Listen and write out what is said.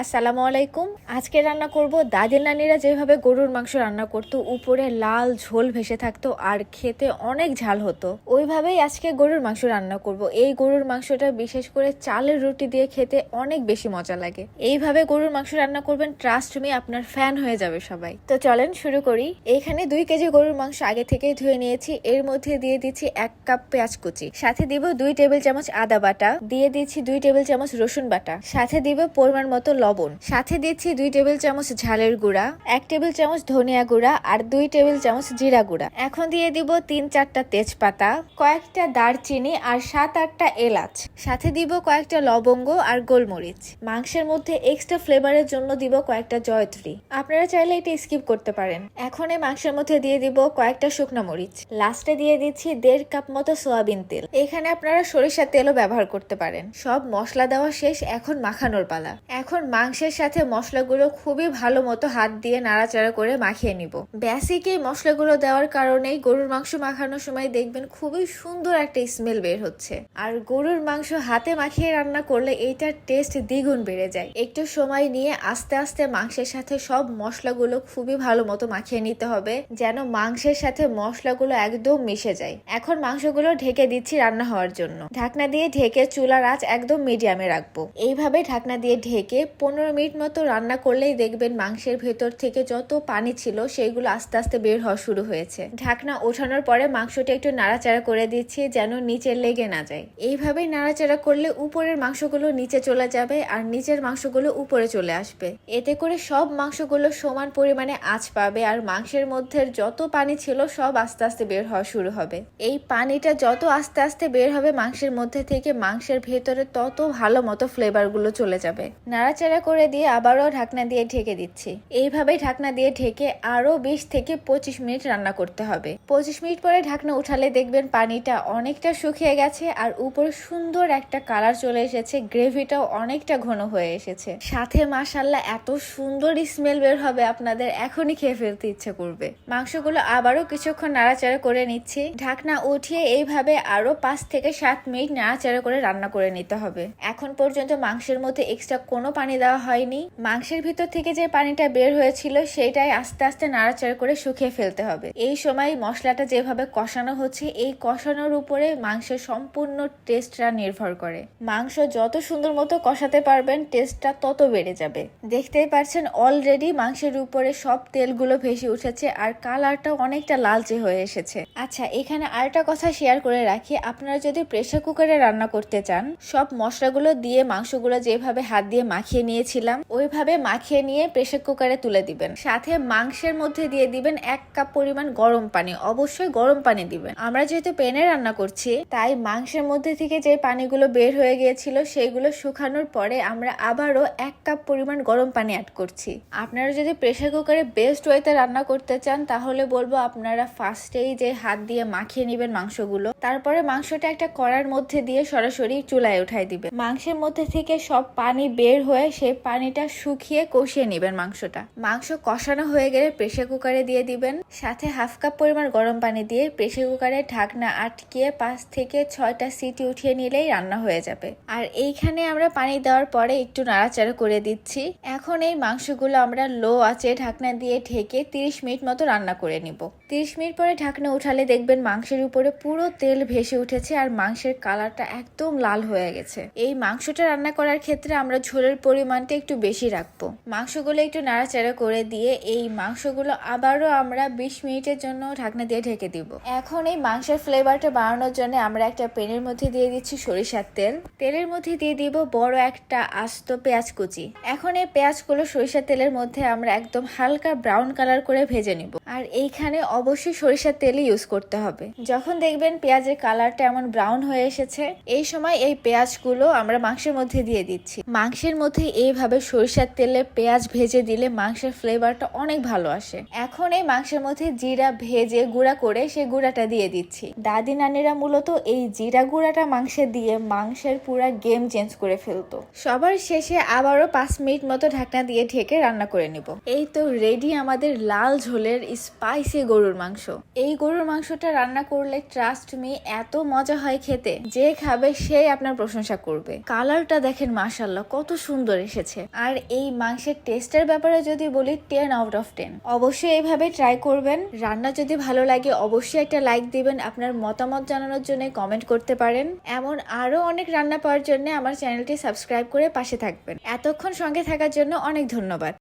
আসসালামু আলাইকুম। আজকে রান্না করব দাদি নানিরা যেভাবে গরুর মাংস রান্না করতো, উপরে লাল ঝোল ভেসে থাকতো আর খেতে অনেক ঝাল হতো, ওইভাবেই আজকে গরুর মাংস রান্না করব। এই গরুর মাংসটা বিশেষ করে চালের রুটি দিয়ে খেতে অনেক বেশি মজা লাগে। এইভাবে গরুর মাংস রান্না করবেন, ট্রাস্ট মি, আপনার ফ্যান হয়ে যাবে সবাই। তো চলেন শুরু করি। এখানে 2 কেজি গরুর মাংস আগে থেকেই ধুয়ে নিয়েছি। এর মধ্যে দিয়ে দিচ্ছি 1 কাপ পেঁয়াজ কুচি, সাথে দিব 2 টেবিল চামচ আদা বাটা, দিয়ে দিচ্ছি 2 টেবিল চামচ রসুন বাটা, সাথে দিব পরিমাণ মতো লবণ, সাথে দিচ্ছি 2 টেবিল চামচ ঝালের গুঁড়া, 1 টেবিল চামচ ধনিয়া গুঁড়া আর 2 টেবিল চামচ জিরা গুঁড়া। এখন দিয়ে দিব 3-4টা তেজপাতা, কয়েকটা দারচিনি আর 7-8টা এলাচ, সাথে দিব কয়েকটা লবঙ্গ আর গোলমরিচ। মাংসের মধ্যে এক্সট্রা ফ্লেভারের জন্য দিব কয়েকটা জয়ত্রী, আপনারা চাইলে এটা স্কিপ করতে পারেন। এখন এই মাংসের মধ্যে দিয়ে দিব কয়েকটা শুকনো মরিচ, লাস্টে দিয়ে দিচ্ছি 1.5 কাপ মতো সয়াবিন তেল। এখানে আপনারা সরিষার তেলও ব্যবহার করতে পারেন। সব মশলা দেওয়া শেষ, এখন মাখানোর পালা। এখন মাংসের সাথে মশলাগুলো খুবই ভালো মতো হাত দিয়ে নাড়াচাড়া করে মাখিয়ে নিব। বেসিক এই মশলাগুলো দেওয়ার কারণেই গরুর মাংস মাখানোর সময় দেখবেন খুবই সুন্দর একটা স্মেল বের হচ্ছে। আর গরুর মাংস হাতে মাখিয়ে রান্না করলে এইটার টেস্ট দ্বিগুণ বেড়ে যায়। একটু সময় নিয়ে আস্তে আস্তে মাংসের সাথে সব মশলাগুলো খুবই ভালো মতো মাখিয়ে নিতে হবে, যেন মাংসের সাথে মশলাগুলো একদম মিশে যায়। এখন মাংসগুলো ঢেকে দিচ্ছি রান্না হওয়ার জন্য। ঢাকনা দিয়ে ঢেকে চুলার আঁচ একদম মিডিয়ামে রাখবো। এইভাবে ঢাকনা দিয়ে ঢেকে 15 মিনিট মতো রান্না করলেই দেখবেন মাংসের ভেতর থেকে যত পানি ছিল সেইগুলো আস্তে আস্তে বের হওয়া শুরু হয়েছে। ঢাকনা ওঠানোর পরে মাংসটা একটু নাড়াচাড়া করে দিচ্ছি যেন নিচে লেগে না যায়। এইভাবেই নাড়াচাড়া করলে উপরের মাংসগুলো নিচে চলে যাবে আর নিচের মাংসগুলো উপরে চলে আসবে। এতে করে সব মাংসগুলো সমান পরিমাণে আঁচ পাবে আর মাংসের মধ্যে যত পানি ছিল সব আস্তে আস্তে বের হওয়া শুরু হবে। এই পানিটা যত আস্তে আস্তে বের হবে মাংসের মধ্যে থেকে, মাংসের ভেতরে তত ভালো মতো ফ্লেভার গুলো চলে যাবে। নাড়াচাড়া করে দিয়ে আবারও ঢাকনা দিয়ে ঢেকে দিচ্ছি। এইভাবেই ঢাকনা দিয়ে ঢেকে আরো 20 থেকে 25 মিনিট রান্না করতে হবে। 25 মিনিট পরে ঢাকনা উঠালে দেখবেন পানিটা অনেকটা শুকিয়ে গেছে আর উপরে সুন্দর একটা কালার চলে এসেছে, গ্রেভিটাও অনেকটা ঘন হয়ে এসেছে। সাথে মাশাআল্লাহ এত সুন্দর স্মেল বের হবে, আপনাদের এখনই খেয়ে ফেলতে ইচ্ছে করবে। মাংসগুলো আবারও কিছুক্ষণ নাড়াচাড়া করে নিচ্ছি। ঢাকনা উঠিয়ে এইভাবে আরো 5 থেকে 7 মিনিট নাড়াচাড়া করে রান্না করে নিতে হবে। এখন পর্যন্ত মাংসের মধ্যে এক্সট্রা কোনো পানি দেওয়া হয়নি। মাংসের ভিতর থেকে যে পানিটা বের হয়েছিল সেটাই আস্তে আস্তে নাড়াচাড়া করে শুকিয়ে ফেলতে হবে। এই সময় মশলাটা যেভাবে কষানো হচ্ছে, এই কষানোর উপরে মাংসের সম্পূর্ণ টেস্টটা নির্ভর করে। মাংস যত সুন্দর মতো কষাতে পারবেন টেস্টটা তত বেড়ে যাবে। দেখতেই পাচ্ছেন অলরেডি মাংসের উপরে সব তেলগুলো ভেসে উঠেছে আর কালারটা অনেকটা লালচে হয়ে এসেছে। আচ্ছা, এখানে আরেকটা কথা শেয়ার করে রাখি, আপনারা যদি প্রেসার কুকারে রান্না করতে চান, সব মশলাগুলো দিয়ে মাংসগুলো যেভাবে হাত দিয়ে মাখিয়ে নিয়েছিলাম ওইভাবে মাখিয়ে নিয়ে প্রেসার কুকারে তুলে দিবেন। সাথে মাংসের মধ্যে দিয়ে দিবেন 1 কাপ পরিমাণ গরম পানি, অবশ্যই গরম পানি দিবেন। আমরা যেহেতু প্যানে রান্না করছি তাই মাংসের মধ্যে থেকে যে পানিগুলো বের হয়ে গিয়েছিল সেইগুলো শুকানোর পরে আমরা আবারও 1 কাপ পরিমাণ গরম পানি অ্যাড করছি। আপনারা যদি প্রেসার কুকারে বেস্ট ওয়েতে রান্না করতে চান তাহলে বলবো আপনারা ফার্স্টেই যে হাত দিয়ে মাখিয়ে নেবেন মাংসগুলো, তারপরে মাংসটা একটা কড়ার মধ্যে দিয়ে সরাসরি চুলায় উঠাই দিবেন। মাংসের মধ্যে থেকে সব পানি বের হয়ে সেই পানিটা শুকিয়ে কষিয়ে নেবেন মাংসটা। মাংস কষানো হয়ে গেলে প্রেসার কুকারে দিয়ে দিবেন। সাথে 1/2 কাপ পরিমাণ গরম পানি দিয়ে প্রেসার কুকারে ঢাকনা আটকিয়ে 5 থেকে 6টা সিটি উঠিয়ে নিলেই রান্না হয়ে যাবে। আর এইখানে আমরা পানি দেওয়ার পরে একটু নাড়াচাড়া করে দিচ্ছি। এখন এই মাংসগুলো আমরা লো আঁচে ঢাকনা দিয়ে ঢেকে 30 মিনিট মতো রান্না করে নিব। 30 মিনিট পরে ঢাকনা উঠালে দেখবেন মাংসের উপরে পুরো তেল ভেসে উঠেছে আর মাংসের কালারটা একদম লাল হয়ে গেছে। এই মাংসটা রান্না করার ক্ষেত্রে আমরা ঝোলের পরিমাণটা একটু বেশি রাখবো। মাংসগুলো একটু নাড়াচাড়া করে দিয়ে এই মাংসগুলো আবারও আমরা 20 মিনিটের জন্য ঢাকনা দিয়ে ঢেকে দিব। এখন এই মাংসের ফ্লেভারটা বাড়ানোর জন্য আমরা একটা প্যানের মধ্যে দিয়ে দিচ্ছি সরিষার তেল। তেলের মধ্যে দিয়ে দিব বড় একটা আস্ত পেঁয়াজ কুচি। এখন এই পেঁয়াজগুলো সরিষার তেলের মধ্যে আমরা একদম হালকা ব্রাউন কালার করে ভেজে নিব। আর এইখানে অবশ্যই সরিষার তেলই ইউজ করতে হবে। যখন দেখবেন পেঁয়াজের কালারটা এমন ব্রাউন হয়ে এসেছে, এই সময় এই পেঁয়াজগুলো আমরা মাংসের মধ্যে দিয়ে দিচ্ছি। মাংসের মধ্যে এইভাবে সরিষার তেলে পেঁয়াজ ভেজে দিলে মাংসের ফ্লেভারটা অনেক ভালো আসে। এখন এই মাংসের মধ্যে জিরা ভেজে গুঁড়া করে সেই গুঁড়াটা দিয়ে দিচ্ছি। দাদি নানিরা মূলত এই জিরা গুঁড়াটা মাংসে দিয়ে মাংসের পুরা গেম চেঞ্জ করে ফেলতো। সবার শেষে আবারও 5 মিনিট মতো ঢাকনা দিয়ে ঢেকে রান্না করে নিব। এই তো রেডি আমাদের লাল ঝোলের স্পাইসি গরুর মাংস। এই গরুর মাংসটা রান্না করলে ট্রাস্ট মি এত মজা হয় খেতে, যে খাবে সেই আপনার প্রশংসা করবে। কালারটা দেখেন মাশাআল্লাহ কত সুন্দর এসেছে। আর এই মাংসের টেস্টের ব্যাপারে যদি বলি 10 আউট অফ 10। অবশ্যই এইভাবে ট্রাই করবেন। রান্না যদি ভালো লাগে অবশ্যই একটা লাইক দিবেন। আপনার মতামত জানানোর জন্য কমেন্ট করতে পারেন। এমন আরো অনেক রান্না পাওয়ার জন্য আমার চ্যানেলটি সাবস্ক্রাইব করে পাশে থাকবেন। এতক্ষণ সঙ্গে থাকার জন্য অনেক ধন্যবাদ।